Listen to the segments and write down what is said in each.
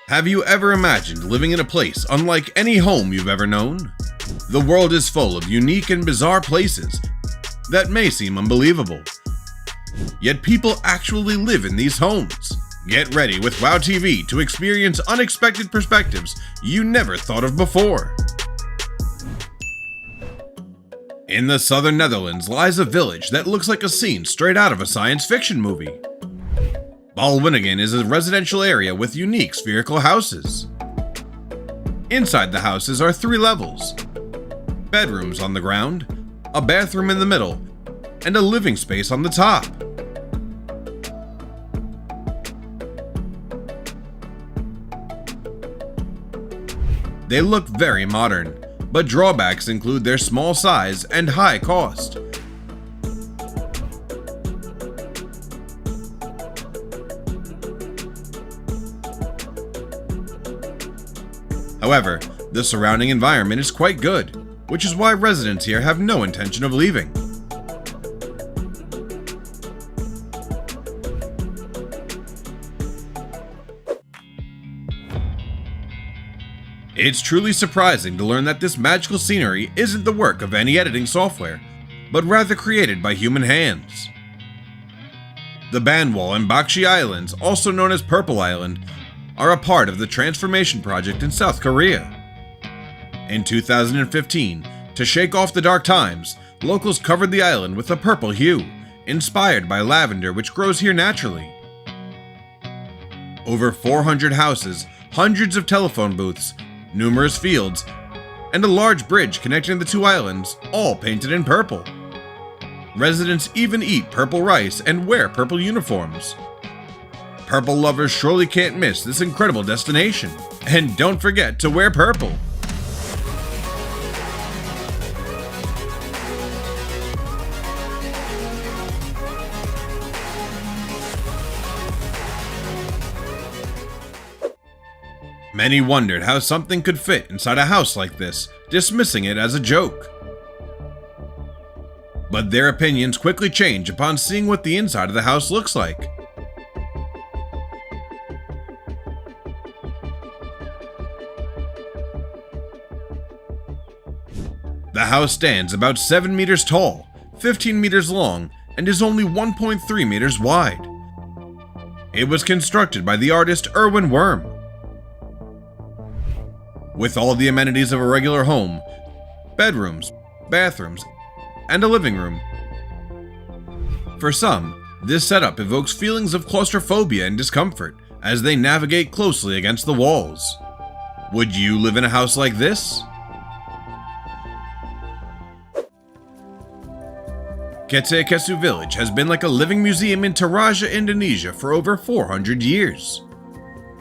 Have you ever imagined living in a place unlike any home you've ever known? The world is full of unique and bizarre places that may seem unbelievable. Yet people actually live in these homes. Get ready with WOW TV to experience unexpected perspectives you never thought of before. In the southern Netherlands lies a village that looks like a scene straight out of a science fiction movie. Balwinningen is a residential area with unique spherical houses. Inside the houses are 3 levels: bedrooms on the ground, a bathroom in the middle, and a living space on the top. They look very modern, but drawbacks include their small size and high cost. However, the surrounding environment is quite good, which is why residents here have no intention of leaving. It's truly surprising to learn that this magical scenery isn't the work of any editing software, but rather created by human hands. The Banwal and Bakshi Islands, also known as Purple Island, are a part of the Transformation Project in South Korea. In 2015, to shake off the dark times, locals covered the island with a purple hue, inspired by lavender which grows here naturally. Over 400 houses, hundreds of telephone booths, numerous fields, and a large bridge connecting the 2 islands, all painted in purple. Residents even eat purple rice and wear purple uniforms. Purple lovers surely can't miss this incredible destination. And don't forget to wear purple. Many wondered how something could fit inside a house like this, dismissing it as a joke. But their opinions quickly change upon seeing what the inside of the house looks like. The house stands about 7 meters tall, 15 meters long, and is only 1.3 meters wide. It was constructed by the artist Erwin Worm. With all the amenities of a regular home, bedrooms, bathrooms, and a living room. For some, this setup evokes feelings of claustrophobia and discomfort as they navigate closely against the walls. Would you live in a house like this? Ketekesu Village has been like a living museum in Toraja, Indonesia for over 400 years.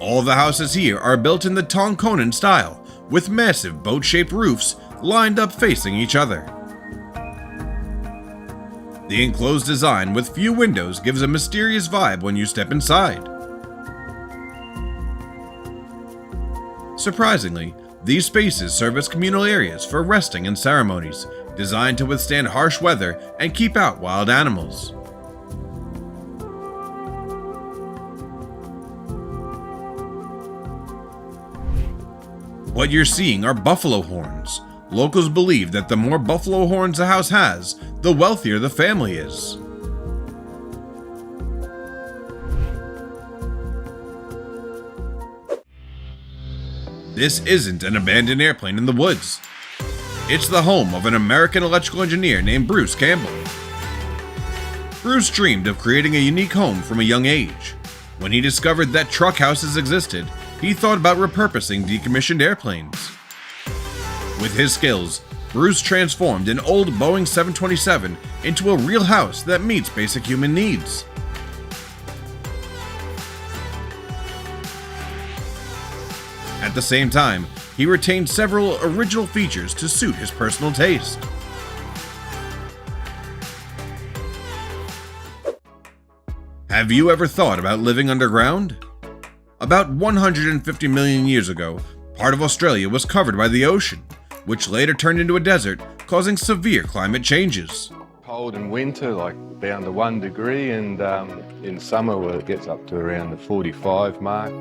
All the houses here are built in the Tongkonan style, with massive boat-shaped roofs lined up facing each other. The enclosed design with few windows gives a mysterious vibe when you step inside. Surprisingly, these spaces serve as communal areas for resting and ceremonies, designed to withstand harsh weather and keep out wild animals. What you're seeing are buffalo horns. Locals believe that the more buffalo horns a house has, the wealthier the family is. This isn't an abandoned airplane in the woods. It's the home of an American electrical engineer named Bruce Campbell. Bruce dreamed of creating a unique home from a young age. When he discovered that truck houses existed, he thought about repurposing decommissioned airplanes. With his skills, Bruce transformed an old Boeing 727 into a real house that meets basic human needs. At the same time, he retained several original features to suit his personal taste. Have you ever thought about living underground? About 150 million years ago, part of Australia was covered by the ocean, which later turned into a desert, causing severe climate changes. Cold in winter, like down to 1 degree, and in summer where it gets up to around the 45 mark.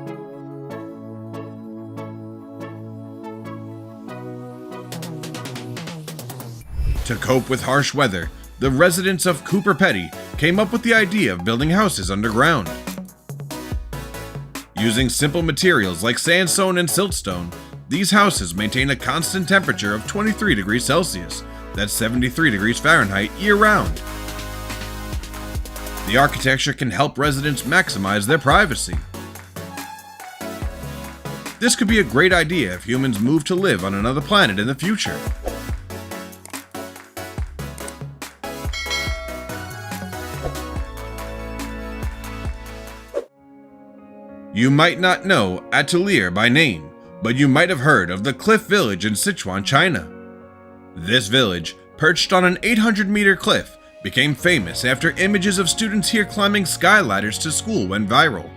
To cope with harsh weather, the residents of Cooper Petty came up with the idea of building houses underground. Using simple materials like sandstone and siltstone, these houses maintain a constant temperature of 23 degrees Celsius, that's 73 degrees Fahrenheit, year-round. The architecture can help residents maximize their privacy. This could be a great idea if humans move to live on another planet in the future. You might not know Atelier by name, but you might have heard of the Cliff Village in Sichuan, China. This village, perched on an 800-meter cliff, became famous after images of students here climbing sky ladders to school went viral.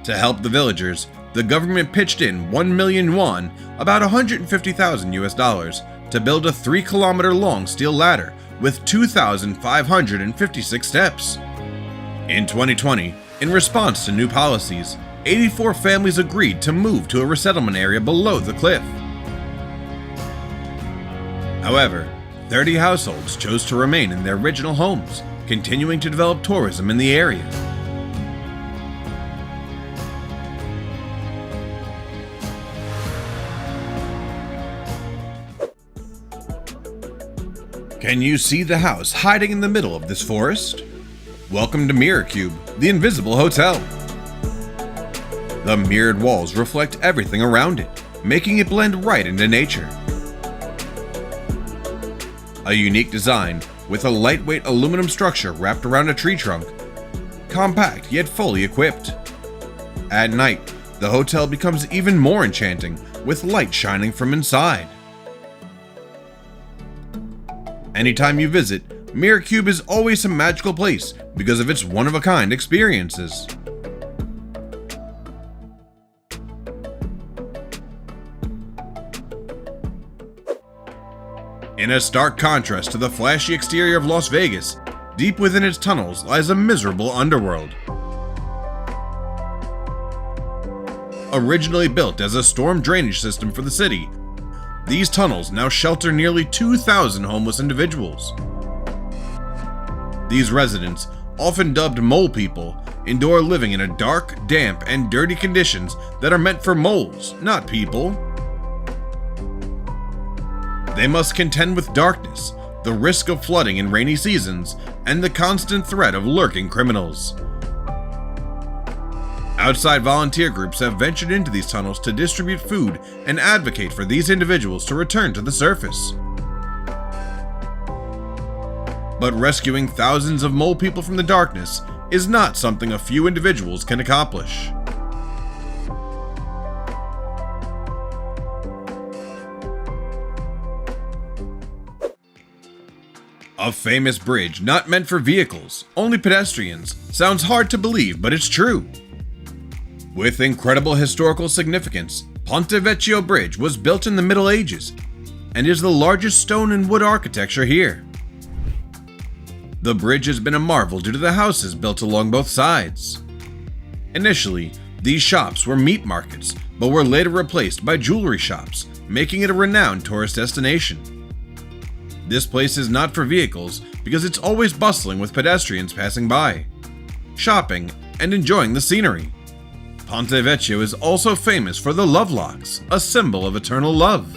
To help the villagers, the government pitched in 1 million yuan, about $150,000, to build a 3-kilometer long steel ladder with 2,556 steps. In 2020, in response to new policies, 84 families agreed to move to a resettlement area below the cliff. However, 30 households chose to remain in their original homes, continuing to develop tourism in the area. Can you see the house hiding in the middle of this forest? Welcome to Mirrorcube, the invisible hotel. The mirrored walls reflect everything around it, making it blend right into nature. A unique design with a lightweight aluminum structure wrapped around a tree trunk, compact yet fully equipped. At night, the hotel becomes even more enchanting with light shining from inside. Anytime you visit, Mirrorcube is always a magical place because of its one-of-a-kind experiences. In a stark contrast to the flashy exterior of Las Vegas, deep within its tunnels lies a miserable underworld. Originally built as a storm drainage system for the city, these tunnels now shelter nearly 2,000 homeless individuals. These residents, often dubbed mole people, endure living in a dark, damp, and dirty conditions that are meant for moles, not people. They must contend with darkness, the risk of flooding in rainy seasons, and the constant threat of lurking criminals. Outside volunteer groups have ventured into these tunnels to distribute food and advocate for these individuals to return to the surface. But rescuing thousands of mole people from the darkness is not something a few individuals can accomplish. A famous bridge not meant for vehicles, only pedestrians, sounds hard to believe, but it's true. With incredible historical significance, Ponte Vecchio Bridge was built in the Middle Ages and is the largest stone and wood architecture here. The bridge has been a marvel due to the houses built along both sides. Initially, these shops were meat markets, but were later replaced by jewelry shops, making it a renowned tourist destination. This place is not for vehicles because it's always bustling with pedestrians passing by, shopping, and enjoying the scenery. Ponte Vecchio is also famous for the love locks, a symbol of eternal love.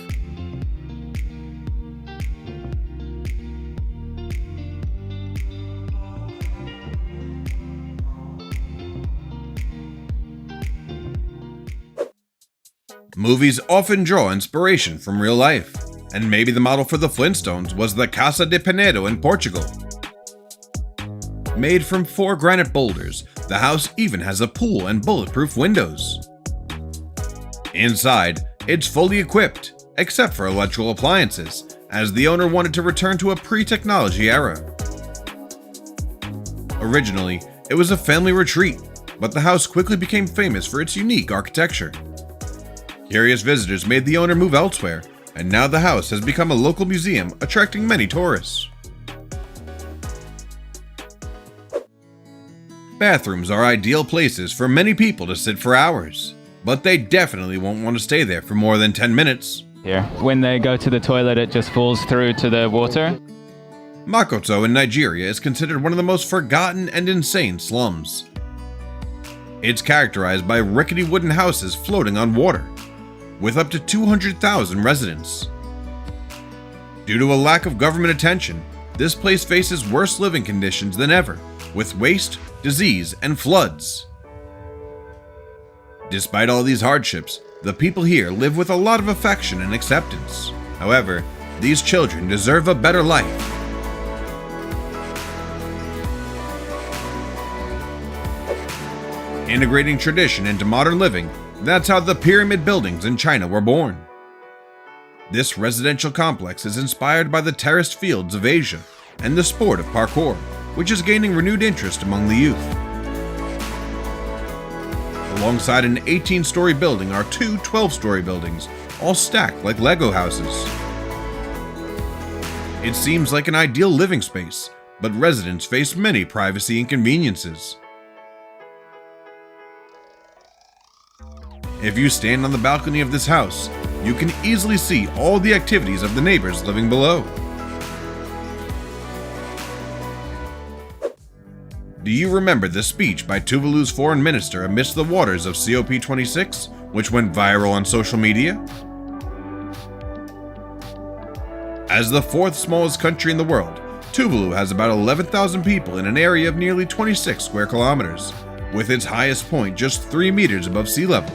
Movies often draw inspiration from real life, and maybe the model for the Flintstones was the Casa de Penedo in Portugal. Made from 4 granite boulders, the house even has a pool and bulletproof windows. Inside, it's fully equipped, except for electrical appliances, as the owner wanted to return to a pre-technology era. Originally, it was a family retreat, but the house quickly became famous for its unique architecture. Curious visitors made the owner move elsewhere, and now the house has become a local museum attracting many tourists. Bathrooms are ideal places for many people to sit for hours, but they definitely won't want to stay there for more than 10 minutes. here. When they go to the toilet, it just falls through to the water. Makoto in Nigeria is considered one of the most forgotten and insane slums. It's characterized by rickety wooden houses floating on water, with up to 200,000 residents. Due to a lack of government attention, this place faces worse living conditions than ever, with waste, disease, and floods. Despite all these hardships, the people here live with a lot of affection and acceptance. However, these children deserve a better life. Integrating tradition into modern living, that's how the pyramid buildings in China were born. This residential complex is inspired by the terraced fields of Asia and the sport of parkour, which is gaining renewed interest among the youth. Alongside an 18-story building are two 12-story buildings, all stacked like Lego houses. It seems like an ideal living space, but residents face many privacy inconveniences. If you stand on the balcony of this house, you can easily see all the activities of the neighbors living below. Do you remember the speech by Tuvalu's foreign minister amidst the waters of COP26, which went viral on social media? As the fourth smallest country in the world, Tuvalu has about 11,000 people in an area of nearly 26 square kilometers, with its highest point just 3 meters above sea level.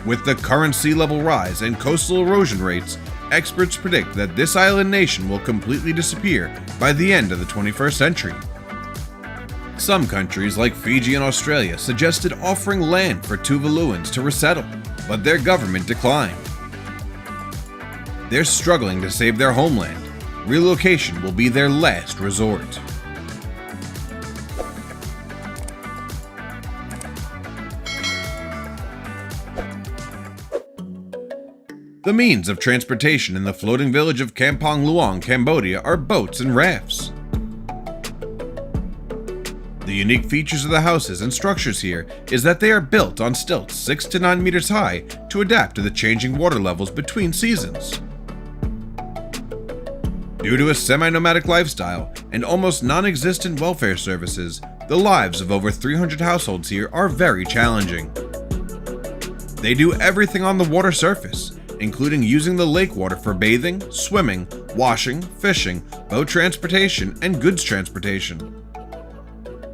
With the current sea level rise and coastal erosion rates, experts predict that this island nation will completely disappear by the end of the 21st century. Some countries like Fiji and Australia suggested offering land for Tuvaluans to resettle, but their government declined. They're struggling to save their homeland. Relocation will be their last resort. The means of transportation in the floating village of Kampong Luang, Cambodia are boats and rafts. The unique features of the houses and structures here is that they are built on stilts 6 to 9 meters high to adapt to the changing water levels between seasons. Due to a semi-nomadic lifestyle and almost non-existent welfare services, the lives of over 300 households here are very challenging. They do everything on the water surface, including using the lake water for bathing, swimming, washing, fishing, boat transportation, and goods transportation.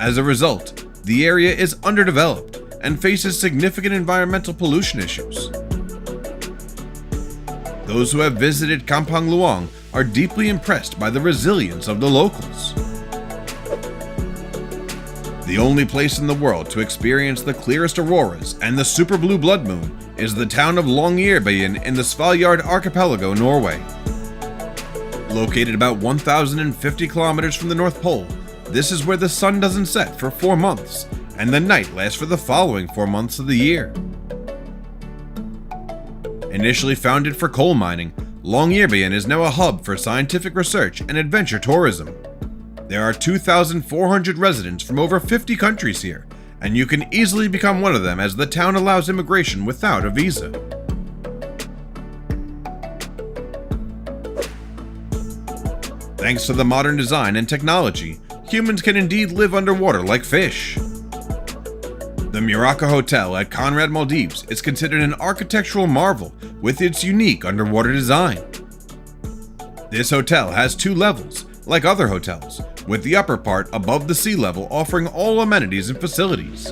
As a result, the area is underdeveloped and faces significant environmental pollution issues. Those who have visited Kampong Luang are deeply impressed by the resilience of the locals. The only place in the world to experience the clearest auroras and the super blue blood moon is the town of Longyearbyen in the Svalbard archipelago, Norway. Located about 1,050 kilometers from the North Pole, this is where the sun doesn't set for 4 months, and the night lasts for the following 4 months of the year. Initially founded for coal mining, Longyearbyen is now a hub for scientific research and adventure tourism. There are 2,400 residents from over 50 countries here, and you can easily become one of them as the town allows immigration without a visa. Thanks to the modern design and technology, humans can indeed live underwater like fish. The Muraka Hotel at Conrad Maldives is considered an architectural marvel with its unique underwater design. This hotel has 2 levels, like other hotels, with the upper part above the sea level offering all amenities and facilities.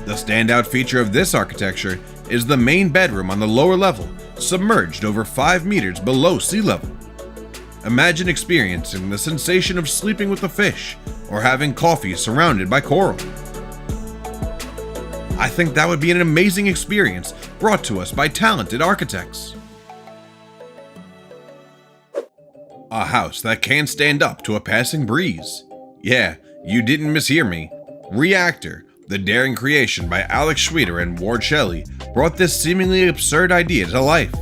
The standout feature of this architecture is the main bedroom on the lower level, submerged over 5 meters below sea level. Imagine experiencing the sensation of sleeping with a fish or having coffee surrounded by coral. I think that would be an amazing experience brought to us by talented architects. A house that can stand up to a passing breeze. Yeah, you didn't mishear me. Reactor, the daring creation by Alex Schweder and Ward Shelley, brought this seemingly absurd idea to life.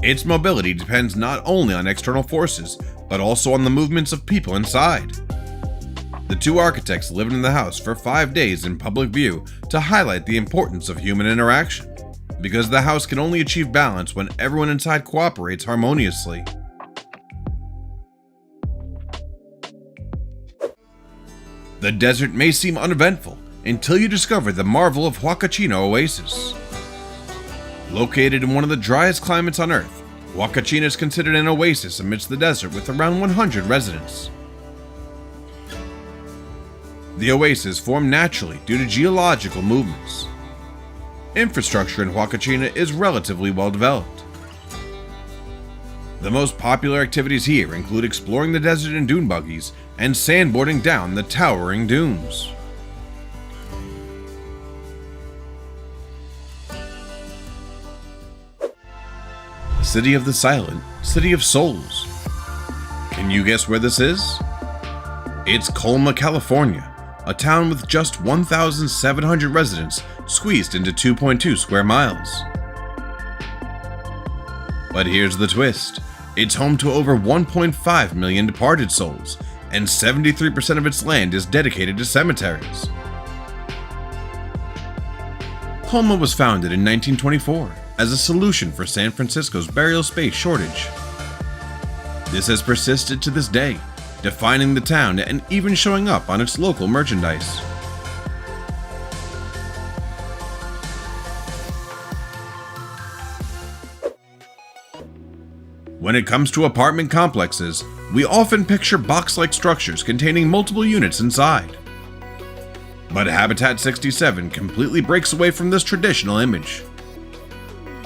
Its mobility depends not only on external forces, but also on the movements of people inside. The two architects lived in the house for 5 days in public view to highlight the importance of human interaction, because the house can only achieve balance when everyone inside cooperates harmoniously. The desert may seem uneventful until you discover the marvel of Huacachina Oasis. Located in one of the driest climates on Earth, Huacachina is considered an oasis amidst the desert with around 100 residents. The oasis formed naturally due to geological movements. Infrastructure in Huacachina is relatively well developed. The most popular activities here include exploring the desert in dune buggies and sandboarding down the towering dunes. City of the Silent, City of Souls. Can you guess where this is? It's Colma, California, a town with just 1,700 residents squeezed into 2.2 square miles. But here's the twist. It's home to over 1.5 million departed souls, and 73% of its land is dedicated to cemeteries. Colma was founded in 1924 as a solution for San Francisco's burial space shortage. This has persisted to this day, defining the town and even showing up on its local merchandise. When it comes to apartment complexes, we often picture box-like structures containing multiple units inside. But Habitat 67 completely breaks away from this traditional image.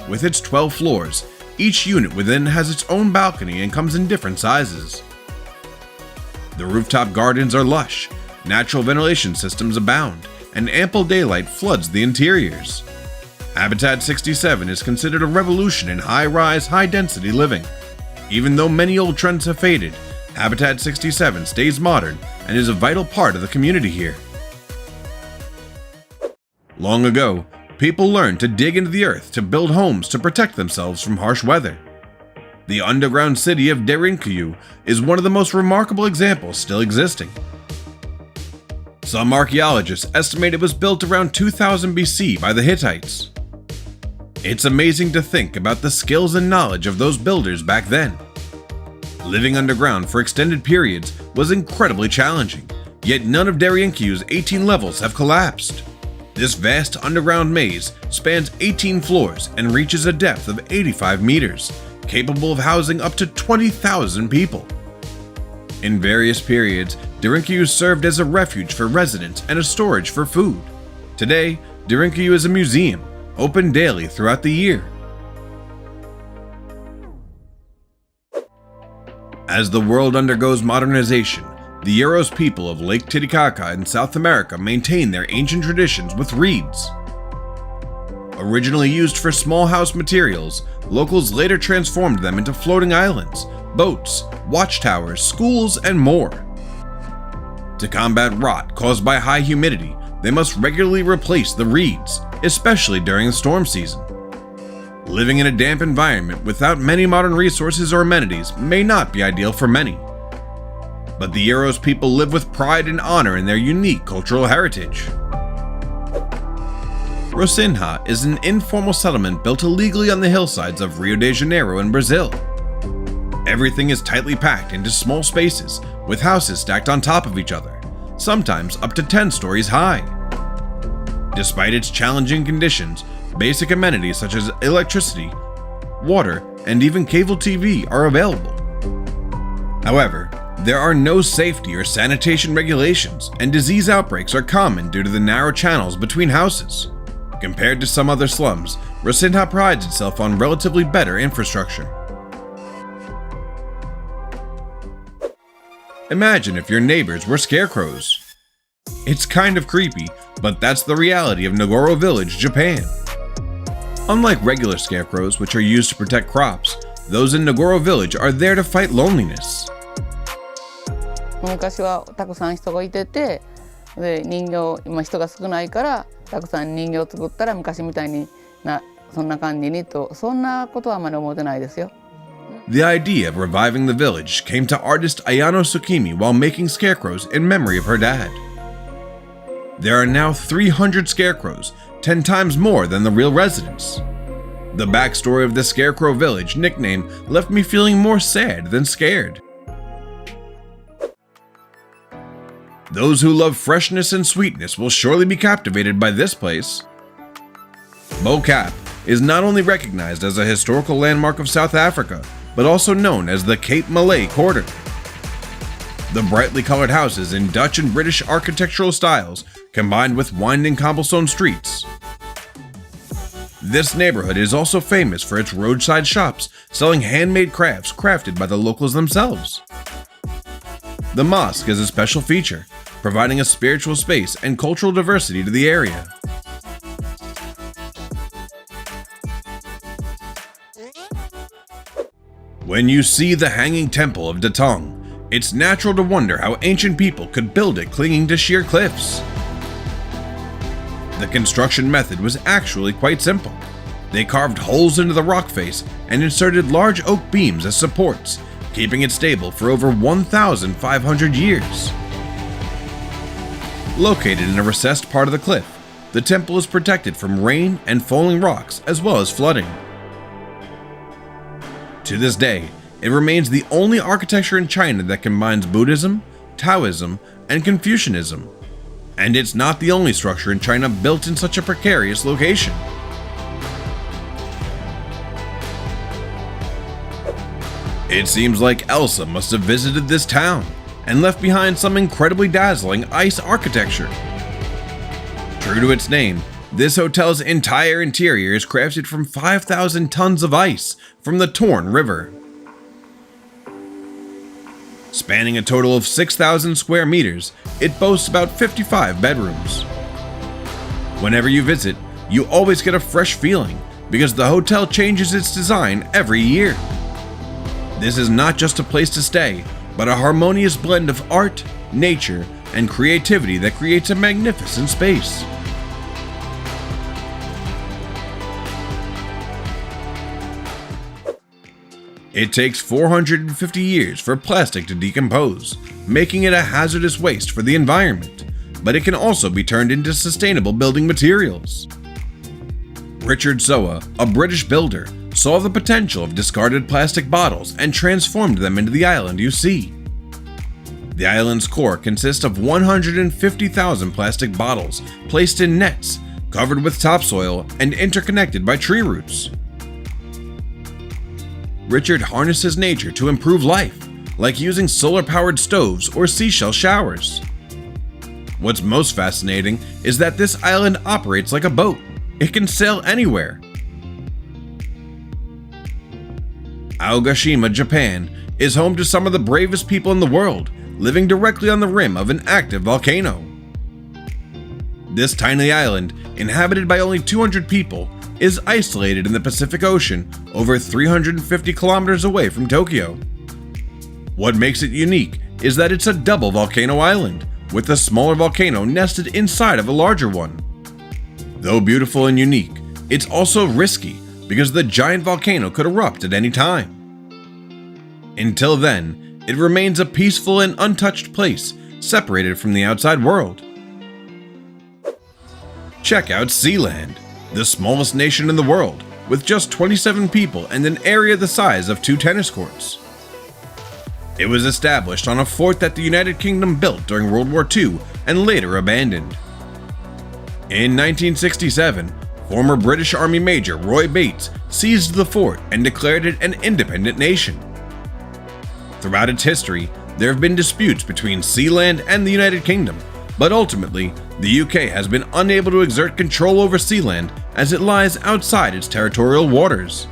With its 12 floors, each unit within has its own balcony and comes in different sizes. The rooftop gardens are lush, natural ventilation systems abound, and ample daylight floods the interiors. Habitat 67 is considered a revolution in high-rise, high-density living. Even though many old trends have faded, Habitat 67 stays modern and is a vital part of the community here. Long ago, people learned to dig into the earth to build homes to protect themselves from harsh weather. The underground city of Derinkuyu is one of the most remarkable examples still existing. Some archaeologists estimate it was built around 2000 BC by the Hittites. It's amazing to think about the skills and knowledge of those builders back then. Living underground for extended periods was incredibly challenging, yet none of Derinkuyu's 18 levels have collapsed. This vast underground maze spans 18 floors and reaches a depth of 85 meters, capable of housing up to 20,000 people. In various periods, Derinkuyu served as a refuge for residents and a storage for food. Today, Derinkuyu is a museum, open daily throughout the year. As the world undergoes modernization, the Yaros people of Lake Titicaca in South America maintain their ancient traditions with reeds. Originally used for small house materials, locals later transformed them into floating islands, boats, watchtowers, schools, and more. To combat rot caused by high humidity, they must regularly replace the reeds, especially during the storm season. Living in a damp environment without many modern resources or amenities may not be ideal for many. But the Yaros people live with pride and honor in their unique cultural heritage. Rocinha is an informal settlement built illegally on the hillsides of Rio de Janeiro in Brazil. Everything is tightly packed into small spaces, with houses stacked on top of each other, sometimes up to 10 stories high. Despite its challenging conditions, basic amenities such as electricity, water, and even cable TV are available. However, there are no safety or sanitation regulations, and disease outbreaks are common due to the narrow channels between houses. Compared to some other slums, Rocinha prides itself on relatively better infrastructure. Imagine if your neighbors were scarecrows. It's kind of creepy, but that's the reality of Nagoro Village, Japan. Unlike regular scarecrows, which are used to protect crops, those in Nagoro Village are there to fight loneliness. 昔はたくさん人がいてて、で人形今人が少ないからたくさん人形を作ったら昔みたいにそんな感じにとそんなことはあまり思ってないですよ。The idea of reviving the village came to artist Ayano Tsukimi while making scarecrows in memory of her dad. There are now 300 scarecrows, 10 times more than the real residents. The backstory of the Scarecrow Village nickname left me feeling more sad than scared. Those who love freshness and sweetness will surely be captivated by this place. Bo Cap is not only recognized as a historical landmark of South Africa, but also known as the Cape Malay Quarter. The brightly colored houses in Dutch and British architectural styles combined with winding cobblestone streets. This neighborhood is also famous for its roadside shops selling handmade crafts crafted by the locals themselves. The mosque is a special feature, providing a spiritual space and cultural diversity to the area. When you see the Hanging Temple of Datong, it's natural to wonder how ancient people could build it clinging to sheer cliffs. The construction method was actually quite simple. They carved holes into the rock face and inserted large oak beams as supports, keeping it stable for over 1,500 years. Located in a recessed part of the cliff, the temple is protected from rain and falling rocks as well as flooding. To this day, it remains the only architecture in China that combines Buddhism, Taoism, and Confucianism. And it's not the only structure in China built in such a precarious location. It seems like Elsa must have visited this town and left behind some incredibly dazzling ice architecture. True to its name, this hotel's entire interior is crafted from 5,000 tons of ice from the Torn River. Spanning a total of 6,000 square meters, it boasts about 55 bedrooms. Whenever you visit, you always get a fresh feeling because the hotel changes its design every year. This is not just a place to stay, but a harmonious blend of art, nature, and creativity that creates a magnificent space. It takes 450 years for plastic to decompose, making it a hazardous waste for the environment, but it can also be turned into sustainable building materials. Richard Soa, a British builder, saw the potential of discarded plastic bottles and transformed them into the island you see. The island's core consists of 150,000 plastic bottles placed in nets, covered with topsoil and interconnected by tree roots. Richard harnesses nature to improve life, like using solar-powered stoves or seashell showers. What's most fascinating is that this island operates like a boat. It can sail anywhere. Aogashima, Japan, is home to some of the bravest people in the world, living directly on the rim of an active volcano. This tiny island, inhabited by only 200 people, is isolated in the Pacific Ocean over 350 kilometers away from Tokyo. What makes it unique is that it's a double volcano island, with a smaller volcano nested inside of a larger one. Though beautiful and unique, it's also risky because the giant volcano could erupt at any time. Until then, it remains a peaceful and untouched place, separated from the outside world. Check out Sealand, the smallest nation in the world, with just 27 people and an area the size of 2 tennis courts. It was established on a fort that the United Kingdom built during World War II and later abandoned. In 1967, former British Army Major Roy Bates seized the fort and declared it an independent nation. Throughout its history, there have been disputes between Sealand and the United Kingdom, but ultimately, the UK has been unable to exert control over Sealand as it lies outside its territorial waters.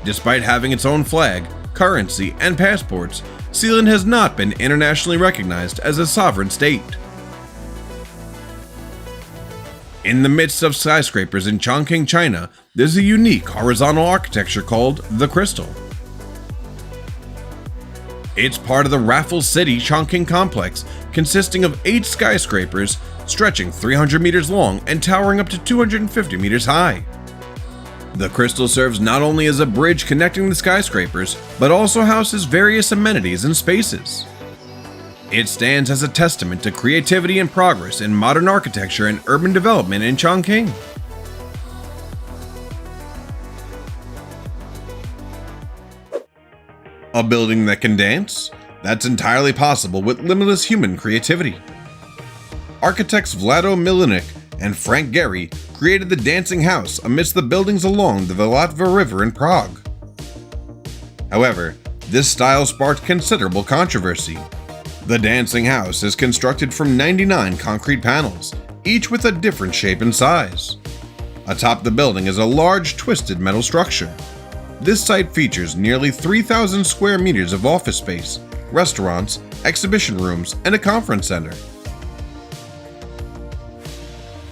Despite having its own flag, currency, and passports, Sealand has not been internationally recognized as a sovereign state. In the midst of skyscrapers in Chongqing, China, there's a unique horizontal architecture called the Crystal. It's part of the Raffles City Chongqing complex, consisting of 8 skyscrapers stretching 300 meters long and towering up to 250 meters high. The crystal serves not only as a bridge connecting the skyscrapers, but also houses various amenities and spaces. It stands as a testament to creativity and progress in modern architecture and urban development in Chongqing. A building that can dance? That's entirely possible with limitless human creativity. Architects Vlado Milinik and Frank Gehry created the Dancing House amidst the buildings along the Vltava River in Prague. However, this style sparked considerable controversy. The Dancing House is constructed from 99 concrete panels, each with a different shape and size. Atop the building is a large twisted metal structure. This site features nearly 3,000 square meters of office space, restaurants, exhibition rooms, and a conference center.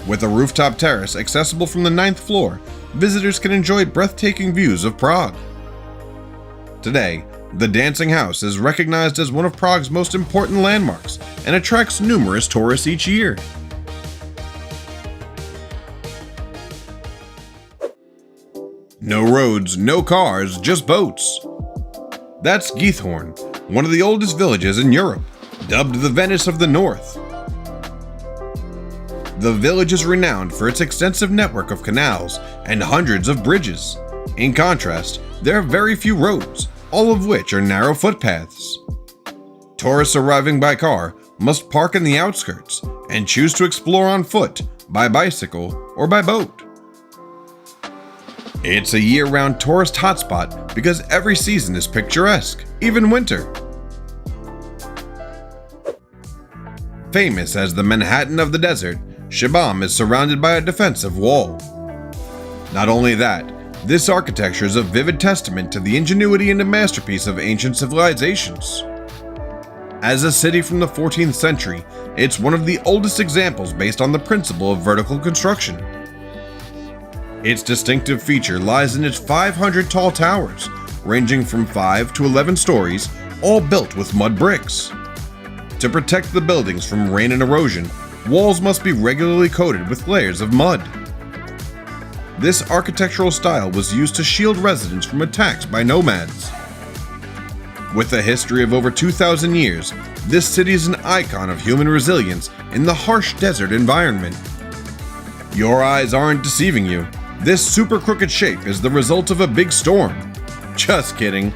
With a rooftop terrace accessible from the 9th floor, visitors can enjoy breathtaking views of Prague. Today, the Dancing House is recognized as one of Prague's most important landmarks and attracts numerous tourists each year. No roads, no cars, just boats. That's Geithorn, one of the oldest villages in Europe, dubbed the Venice of the North. The village is renowned for its extensive network of canals and hundreds of bridges. In contrast, there are very few roads, all of which are narrow footpaths. Tourists arriving by car must park in the outskirts and choose to explore on foot, by bicycle, or by boat. It's a year-round tourist hotspot because every season is picturesque, even winter. Famous as the Manhattan of the desert, Shibam is surrounded by a defensive wall. Not only that, this architecture is a vivid testament to the ingenuity and a masterpiece of ancient civilizations. As a city from the 14th century, it's one of the oldest examples based on the principle of vertical construction. Its distinctive feature lies in its 500 tall towers, ranging from 5 to 11 stories, all built with mud bricks. To protect the buildings from rain and erosion, walls must be regularly coated with layers of mud. This architectural style was used to shield residents from attacks by nomads. With a history of over 2,000 years, this city is an icon of human resilience in the harsh desert environment. Your eyes aren't deceiving you. This super crooked shape is the result of a big storm. Just kidding.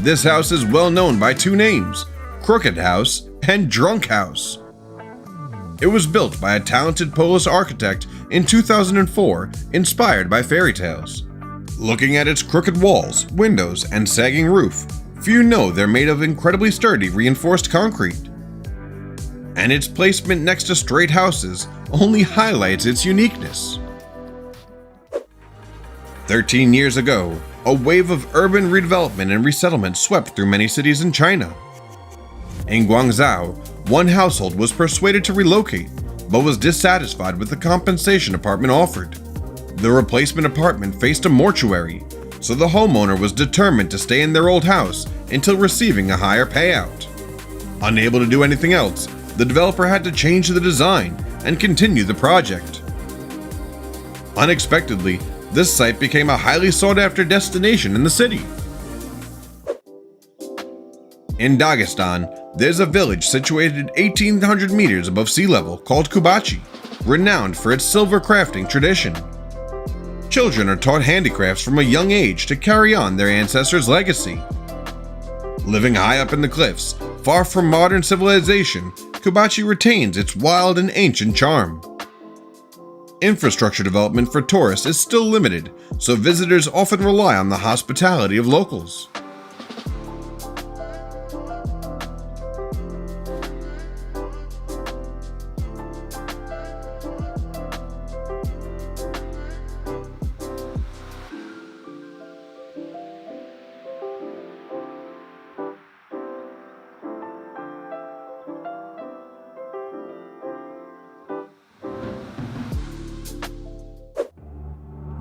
This house is well known by two names, Crooked House and Drunk House. It was built by a talented Polish architect in 2004, inspired by fairy tales. Looking at its crooked walls, windows, and sagging roof, few know they're made of incredibly sturdy reinforced concrete. And its placement next to straight houses only highlights its uniqueness. 13 years ago, a wave of urban redevelopment and resettlement swept through many cities in China. In Guangzhou, one household was persuaded to relocate, but was dissatisfied with the compensation apartment offered. The replacement apartment faced a mortuary, so the homeowner was determined to stay in their old house until receiving a higher payout. Unable to do anything else, the developer had to change the design and continue the project. Unexpectedly, this site became a highly sought-after destination in the city. In Dagestan, there's a village situated 1,800 meters above sea level called Kubachi, renowned for its silver crafting tradition. Children are taught handicrafts from a young age to carry on their ancestors' legacy. Living high up in the cliffs, far from modern civilization, Kubachi retains its wild and ancient charm. Infrastructure development for tourists is still limited, so visitors often rely on the hospitality of locals.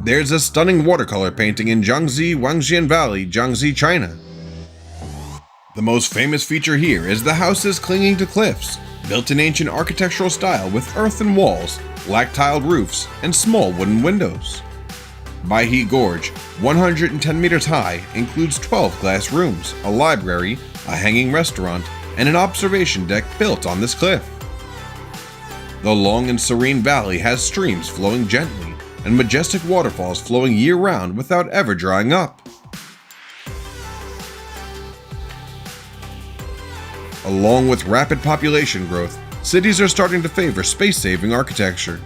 There's a stunning watercolor painting in Jiangxi, Wangjian Valley, Jiangxi, China. The most famous feature here is the houses clinging to cliffs, built in ancient architectural style with earthen walls, black tiled roofs, and small wooden windows. Baihe Gorge, 110 meters high, includes 12 glass rooms, a library, a hanging restaurant, and an observation deck built on this cliff. The long and serene valley has streams flowing gently and majestic waterfalls flowing year-round without ever drying up. Along with rapid population growth, cities are starting to favor space-saving architecture.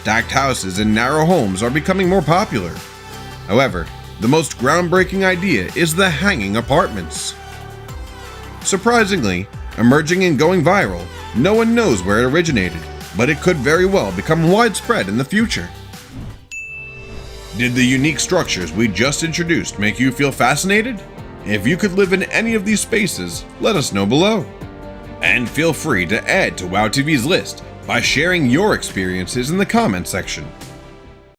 Stacked houses and narrow homes are becoming more popular. However, the most groundbreaking idea is the hanging apartments. Surprisingly, emerging and going viral, no one knows where it originated, but it could very well become widespread in the future. Did the unique structures we just introduced make you feel fascinated? If you could live in any of these spaces, let us know below. And feel free to add to WOW TV's list by sharing your experiences in the comment section.